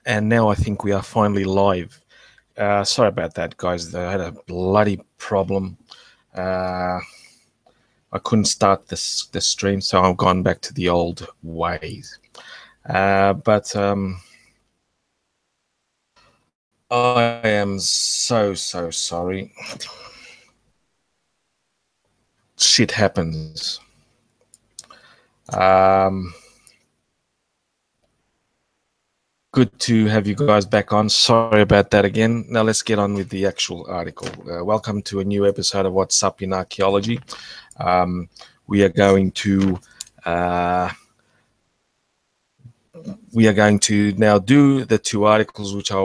And now I think we are finally live. Sorry about that, guys. I had a bloody problem. Uh, I couldn't start the stream, so I've gone back to the old ways. But I am so sorry. Shit happens. Um, Good to have you guys back on. Sorry about that again. Now let's get on with the actual article. Welcome to a new episode of What's Up in Archaeology. We are going to now do the two articles which I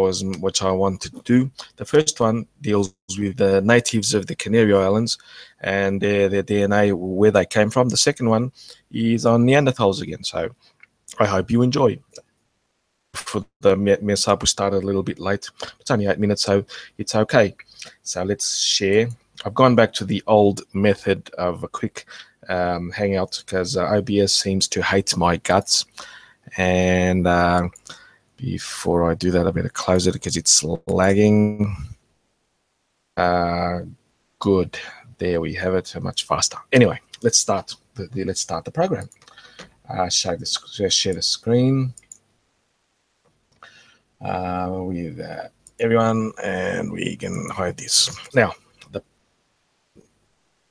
wanted to do. The first one deals with the natives of the Canary Islands and their DNA, where they came from. The second one is on Neanderthals again. So I hope you enjoy. For the mess up, we started a little bit late. It's only 8 minutes, so it's okay. So let's share. I've gone back to the old method of a quick hangout because OBS seems to hate my guts. And before I do that, I better close it because it's lagging. Good. There we have it. Much faster. Anyway, let's start. Let's start the program. Share the screen with everyone, and we can hide this. Now, the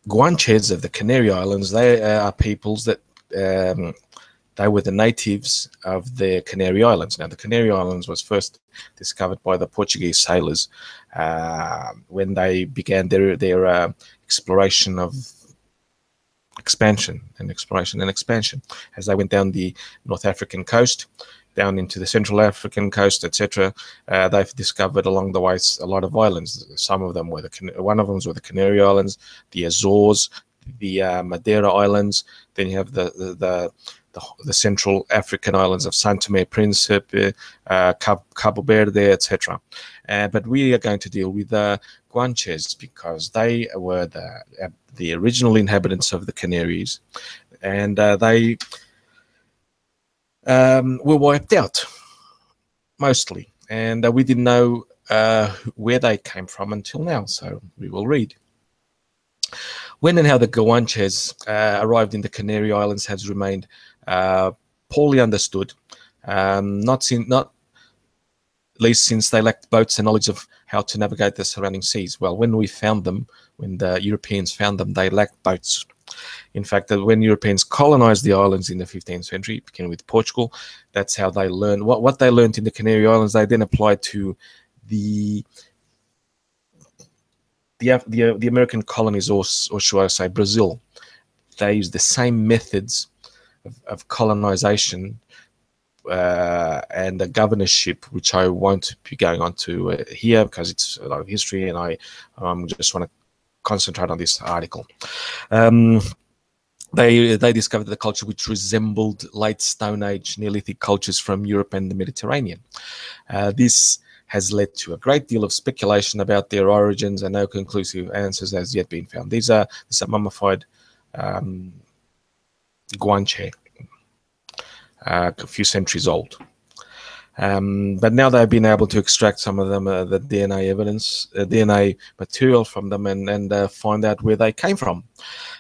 Guanches of the Canary Islands, they are peoples that they were the natives of the Canary Islands. Now, the Canary Islands was first discovered by the Portuguese sailors when they began their exploration of expansion. As they went down the North African coast, down into the Central African coast, etc. They've discovered along the way a lot of islands. Some of them were one of them were the Canary Islands, the Azores, the Madeira Islands. Then you have the Central African islands of Saint Tomé, Príncipe, Cabo Verde, etc. But we are going to deal with the Guanches because they were the original inhabitants of the Canaries, and they were wiped out mostly, and we didn't know where they came from until now. So we will read. When and how the Guanches arrived in the Canary Islands has remained poorly understood, not least since they lacked boats and knowledge of how to navigate the surrounding seas. Well, when the Europeans found them, they lacked boats. In fact, when Europeans colonized the islands in the 15th century, beginning with Portugal, that's how they learned. What they learned in the Canary Islands, they then applied to the American colonies, or should I say Brazil. They used the same methods of colonization and the governorship, which I won't be going on to here because it's a lot of history, and I just want to concentrate on this article. They discovered the culture which resembled late Stone Age Neolithic cultures from Europe and the Mediterranean. This has led to a great deal of speculation about their origins, and no conclusive answers has yet been found. These are mummified Guanche, a few centuries old. But now they've been able to extract some of them, the DNA evidence, DNA material from them, and find out where they came from.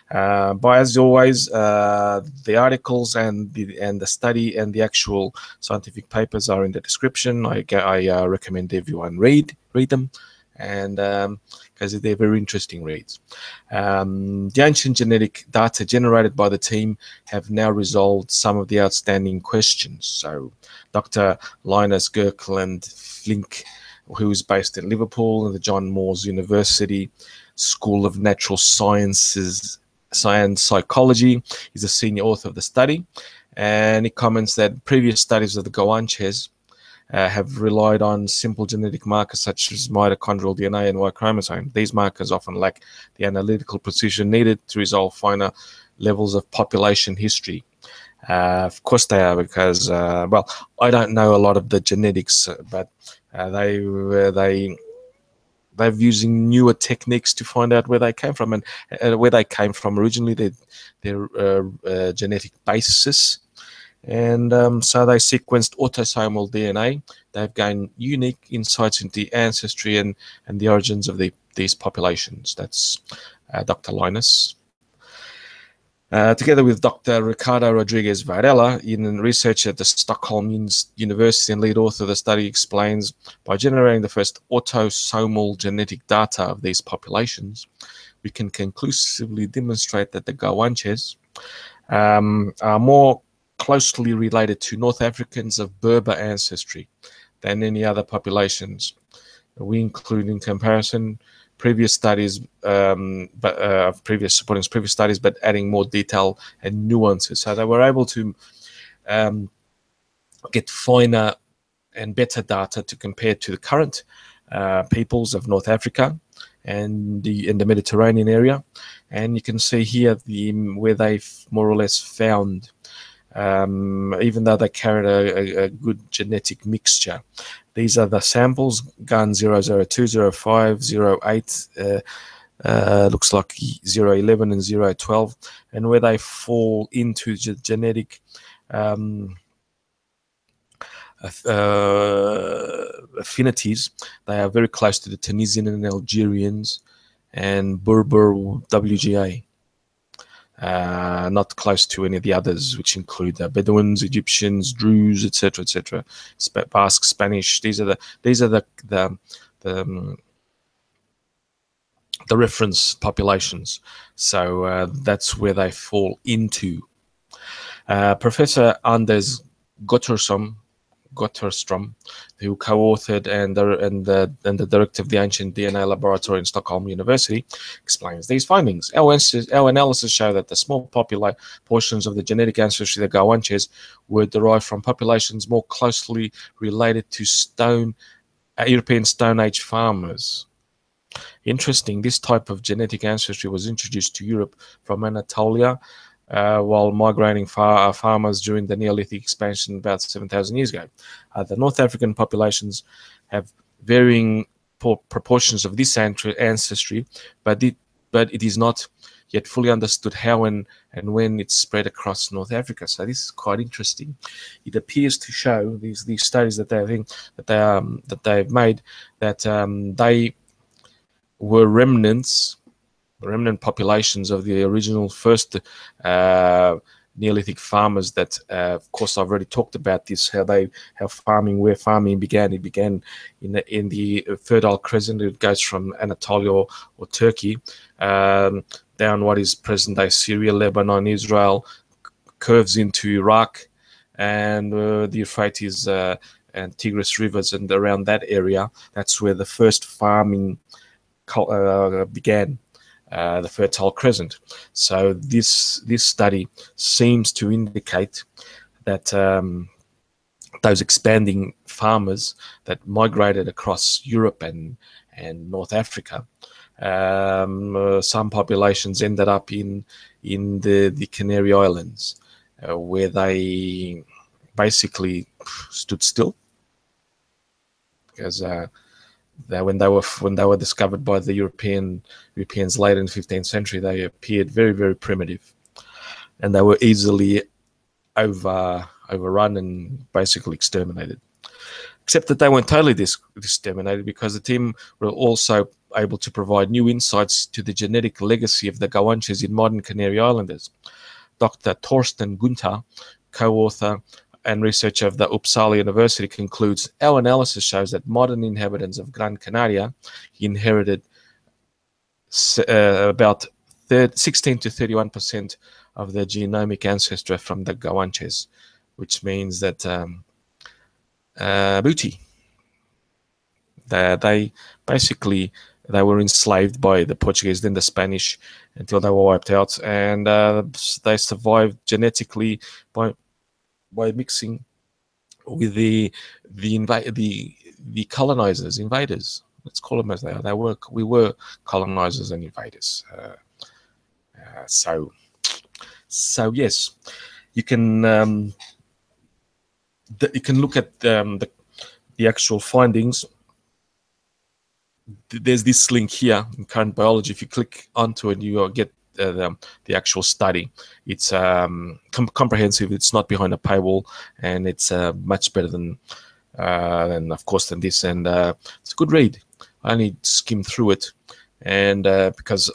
But as always, the articles and the study and the actual scientific papers are in the description. I recommend everyone read them, and because they're very interesting reads. The ancient genetic data generated by the team have now resolved some of the outstanding questions. So Dr. Linus Gerkland Flink, who is based in Liverpool, and the John Moores University School of Natural Sciences, Science Psychology, is a senior author of the study, and he comments that previous studies of the Guanches have relied on simple genetic markers such as mitochondrial DNA and Y chromosome. These markers often lack the analytical precision needed to resolve finer levels of population history. Of course they are, because well, I don't know a lot of the genetics, but they're using newer techniques to find out where they came from, and where they came from originally, their genetic basis, And so they sequenced autosomal DNA. They've gained unique insights into the ancestry and the origins of these populations. That's Dr. Linus. Together with Dr. Ricardo Rodriguez Varela, in research at the Stockholm University and lead author of the study, explains by generating the first autosomal genetic data of these populations, we can conclusively demonstrate that the Guanches are more closely related to North Africans of Berber ancestry than any other populations. We include in comparison previous studies, previous studies, but adding more detail and nuances. So they were able to get finer and better data to compare to the current peoples of North Africa and in the Mediterranean area. And you can see here where they've more or less found, even though they carried a good genetic mixture. These are the samples, GUN 002, 05, 08, looks like 011 and 012, and where they fall into the genetic affinities, they are very close to the Tunisian and Algerians and Berber WGA. Not close to any of the others, which include the Bedouins, Egyptians, Druze, etc., etc. Basque, Spanish. These are the reference populations. So that's where they fall into. Professor Anders Gotterstrom, who co-authored and the director of the Ancient DNA Laboratory in Stockholm University, explains these findings. Our analysis show that the small portions of the genetic ancestry of the Guanches were derived from populations more closely related to European Stone Age farmers. Interesting, this type of genetic ancestry was introduced to Europe from Anatolia while migrating farmers during the Neolithic expansion about 7,000 years ago. The North African populations have varying proportions of this ancestry, but it is not yet fully understood how and when it's spread across North Africa. So this is quite interesting. It appears to show these studies that they've made that they were remnant populations of the original first Neolithic farmers that, of course, I've already talked about this, where farming began. It began in the Fertile Crescent. It goes from Anatolia or Turkey down what is present-day Syria, Lebanon, Israel, curves into Iraq and the Euphrates and Tigris rivers, and around that area, that's where the first farming began. The Fertile Crescent. So this study seems to indicate that those expanding farmers that migrated across Europe and North Africa, some populations ended up in the Canary Islands, where they basically stood still, because when they were discovered by the Europeans late in the 15th century, they appeared very, very primitive, and they were easily overrun and basically exterminated. Except that they weren't totally exterminated, because the team were also able to provide new insights to the genetic legacy of the Guanches in modern Canary Islanders. Dr. Torsten Gunther, co-author and researcher of the Uppsala University, concludes, our analysis shows that modern inhabitants of Gran Canaria inherited about 16 to 31% of their genomic ancestry from the Guanches, which means that booty. They basically were enslaved by the Portuguese, then the Spanish, until they were wiped out, and they survived genetically by mixing with the colonizers, invaders. Let's call them as they are. We were colonizers and invaders. So yes, you can look at the actual findings. There's this link here in Current Biology. If you click onto it, you get the actual study. It's comprehensive. It's not behind a paywall, and it's much better than of course than this. And it's a good read. I only skimmed through it, and because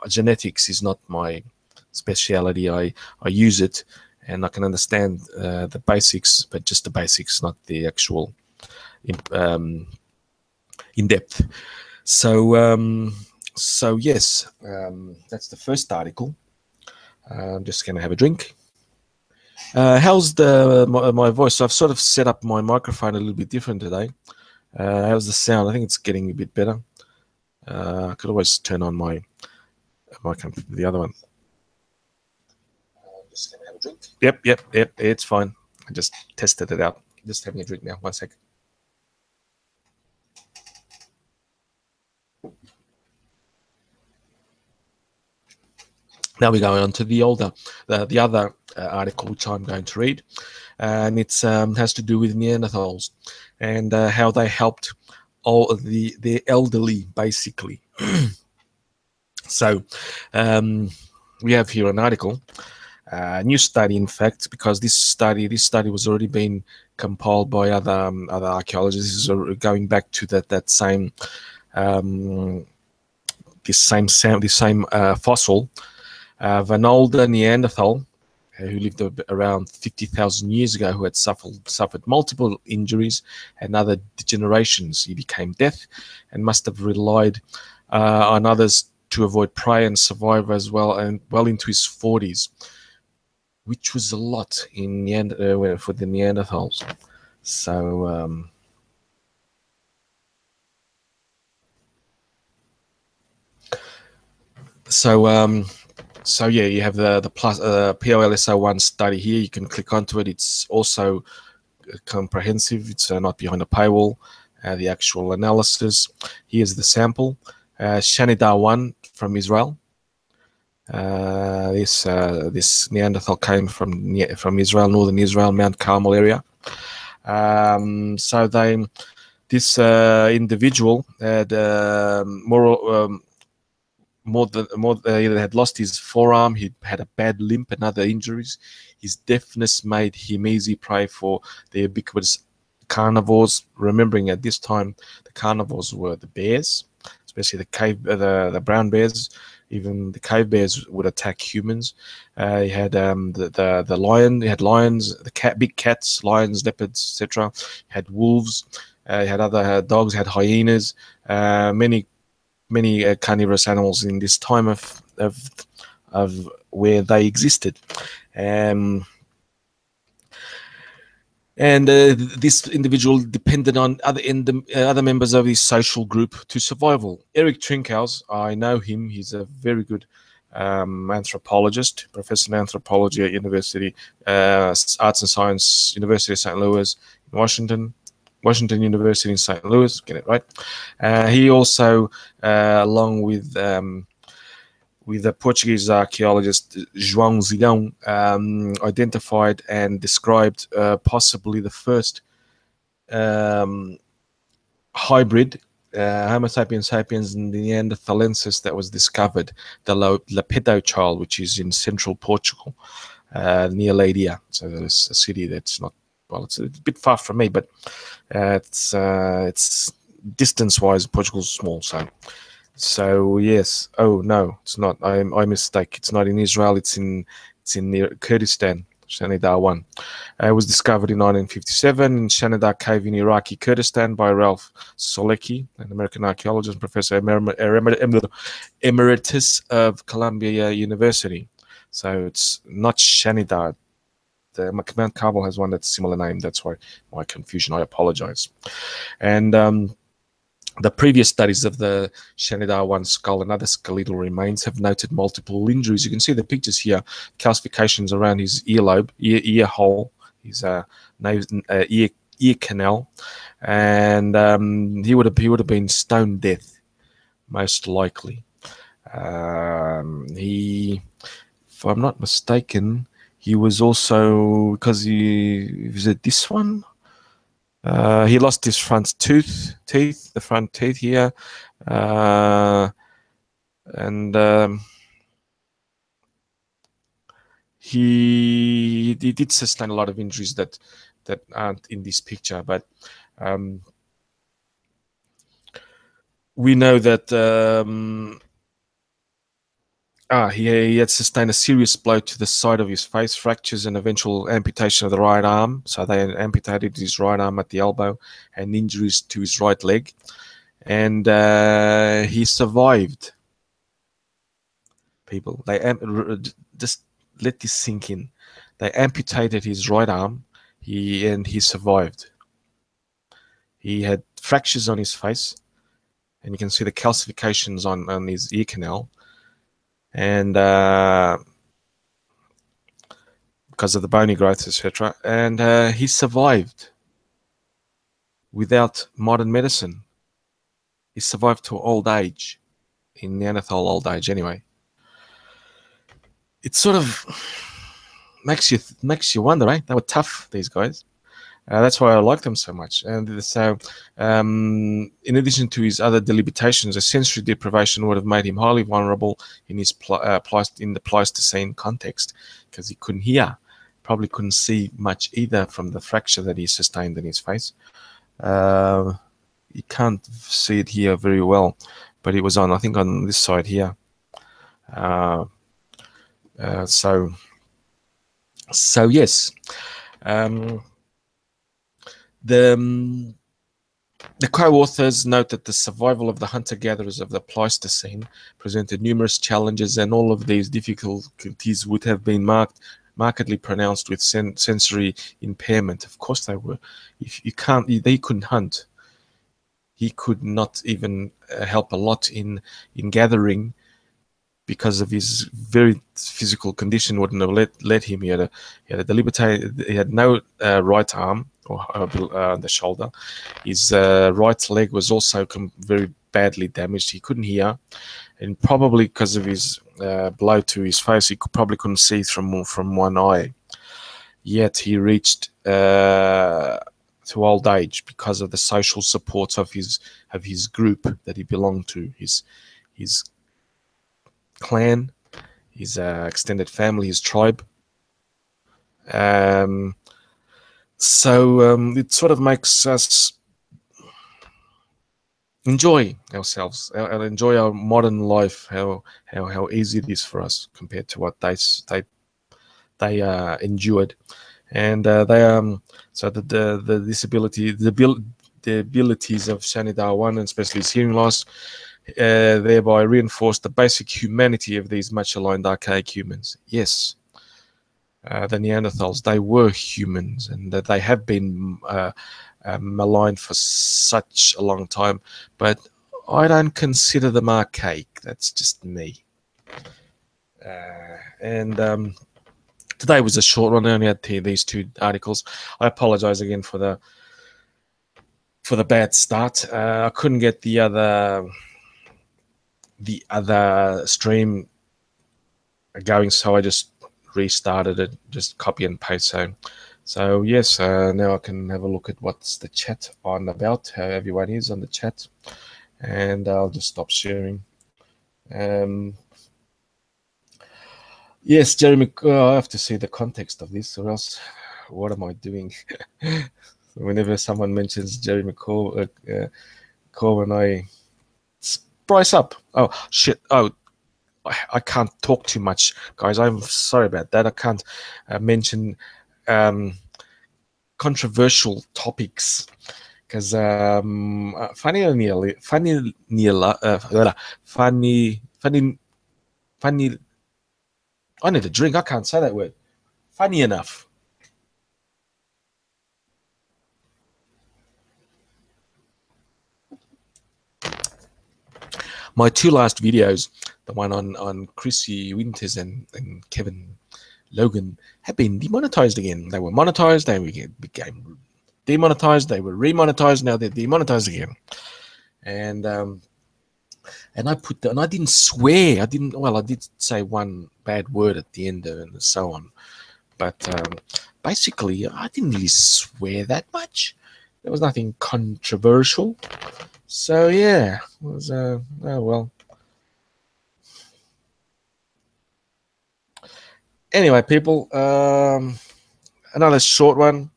genetics is not my speciality, I use it, and I can understand the basics, but just the basics, not the actual in depth. So yes, that's the first article. I'm just going to have a drink. How's my voice? So I've sort of set up my microphone a little bit different today. How's the sound? I think it's getting a bit better. I could always turn on my the other one. Just going to have a drink. Yep. It's fine. I just tested it out. Just having a drink now. 1 second. Now we're going on to the other article, which I'm going to read, and it has to do with Neanderthals and how they helped all the elderly, basically. So we have here an article, a new study, in fact, because this study was already been compiled by other archaeologists. This is going back to that same fossil. Of an older Neanderthal who lived around 50,000 years ago, who had suffered multiple injuries and other degenerations. He became deaf and must have relied on others to avoid prey and survive as well, and well into his 40s, which was a lot in for the Neanderthals. So yeah, you have the POLSO1 study here. You can click onto it. It's also comprehensive. It's not behind a paywall. The actual analysis. Here's the sample. Shanidar 1 from Israel. This Neanderthal came from Israel, northern Israel, Mount Carmel area. So this individual had he had lost his forearm. He had a bad limp and other injuries. His deafness made him easy prey for the ubiquitous carnivores. Remembering at this time, the carnivores were the bears, especially the brown bears. Even the cave bears would attack humans. He had the lion. He had lions, big cats, lions, leopards, etc. He had wolves. He had other dogs. He had hyenas. Many carnivorous animals in this time of where they existed, and this individual depended on other members of his social group to survival. Eric Trinkhaus, I know him. He's a very good anthropologist, professor of anthropology at University Arts and Science University of St. Louis in Washington University in St. Louis, get it right. He also, along with the Portuguese archaeologist João Zilhão, identified and described possibly the first hybrid Homo sapiens sapiens neanderthalensis that was discovered, the Lapedo child, which is in central Portugal, near Leiria. So there's a city that's not, well, it's a bit far from me, but it's distance-wise, Portugal's small. So yes. Oh no, it's not. I mistake. It's not in Israel. It's in near Kurdistan. Shanidar 1. It was discovered in 1957 in Shanidar Cave in Iraqi Kurdistan by Ralph Solecki, an American archaeologist and professor emeritus of Columbia University. So it's not Shanidar. The Mount Carmel has one that's similar name. That's why my confusion. I apologize. And the previous studies of the Shanidar 1 skull and other skeletal remains have noted multiple injuries. You can see the pictures here, calcifications around his earlobe, ear hole, his ear canal, and he would have been stone death, most likely. If I'm not mistaken, he was also, because was it this one? He lost his front teeth, the front teeth here, and he did sustain a lot of injuries that aren't in this picture, but we know that he had sustained a serious blow to the side of his face, fractures and eventual amputation of the right arm. So they amputated his right arm at the elbow, and injuries to his right leg. And he survived. People, just let this sink in. They amputated his right arm, and he survived. He had fractures on his face, and you can see the calcifications on his ear canal. And because of the bony growth, etc. And he survived without modern medicine. He survived to old age, in Neanderthal old age anyway. It sort of makes you wonder, eh? They were tough, these guys. That's why I like them so much. And so, in addition to his other delimitations, a sensory deprivation would have made him highly vulnerable in his in the Pleistocene context, because he couldn't hear, probably couldn't see much either from the fracture that he sustained in his face. You can't see it here very well, but it was I think on this side here. So yes. The co-authors note that the survival of the hunter-gatherers of the Pleistocene presented numerous challenges, and all of these difficulties would have been markedly pronounced with sensory impairment. Of course they were. If they couldn't hunt. He could not even help a lot in gathering, because of his very physical condition. Wouldn't have let him. He had he had no right arm or the shoulder. His right leg was also very badly damaged. He couldn't hear, and probably because of his blow to his face, he probably couldn't see from one eye. Yet he reached to old age because of the social support of his group that he belonged to, his clan, his extended family, his tribe. So it sort of makes us enjoy ourselves, enjoy our modern life, how easy it is for us compared to what they endured. And they so the disability, the abilities of Shanidar 1, and especially his hearing loss, thereby reinforced the basic humanity of these much aligned archaic humans. Yes, the Neanderthals, they were humans, and that they have been maligned for such a long time, but I don't consider them archaic. That's just me. And today was a short one. I only had these two articles. I apologize again for the bad start. I couldn't get the other stream going, so I just restarted it, just copy and paste. So yes, now I can have a look at what's the chat on about, how everyone is on the chat, and I'll just stop sharing. Yes, Jeremy, I have to see the context of this, or else what am I doing? Whenever someone mentions Jeremy Corbyn, I price up. Oh shit! Oh, I can't talk too much, guys. I'm sorry about that. I can't mention controversial topics, because funny. I need a drink. I can't say that word. Funny enough. My two last videos, the one on Chrissy Winters and Kevin Logan, have been demonetized again. They were monetized, they became demonetized, they were remonetized, now they're demonetized again. And I didn't swear. I did say one bad word at the end and so on. But basically, I didn't really swear that much. There was nothing controversial. So yeah, it was oh well. Anyway, people, another short one.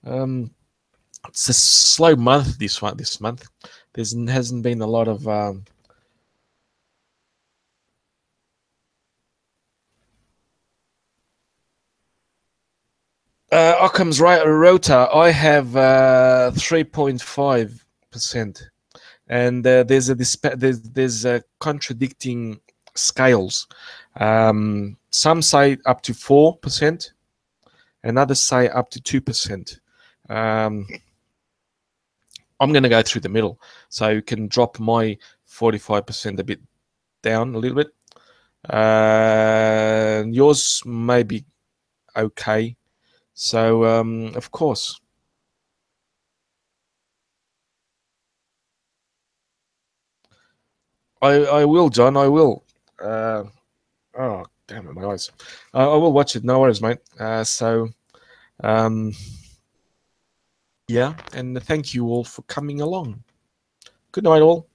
It's a slow month this month. There hasn't been a lot of Occam's rota. I have 3.5%, and there's contradicting scales. Some say up to 4%, and others say up to 2%. I'm going to go through the middle, so you can drop my 45% a bit down a little bit. Yours may be okay. So, of course, I will, John. I will. Oh, damn it, my eyes. I will watch it. No worries, mate. Um, yeah, and thank you all for coming along. Good night, all.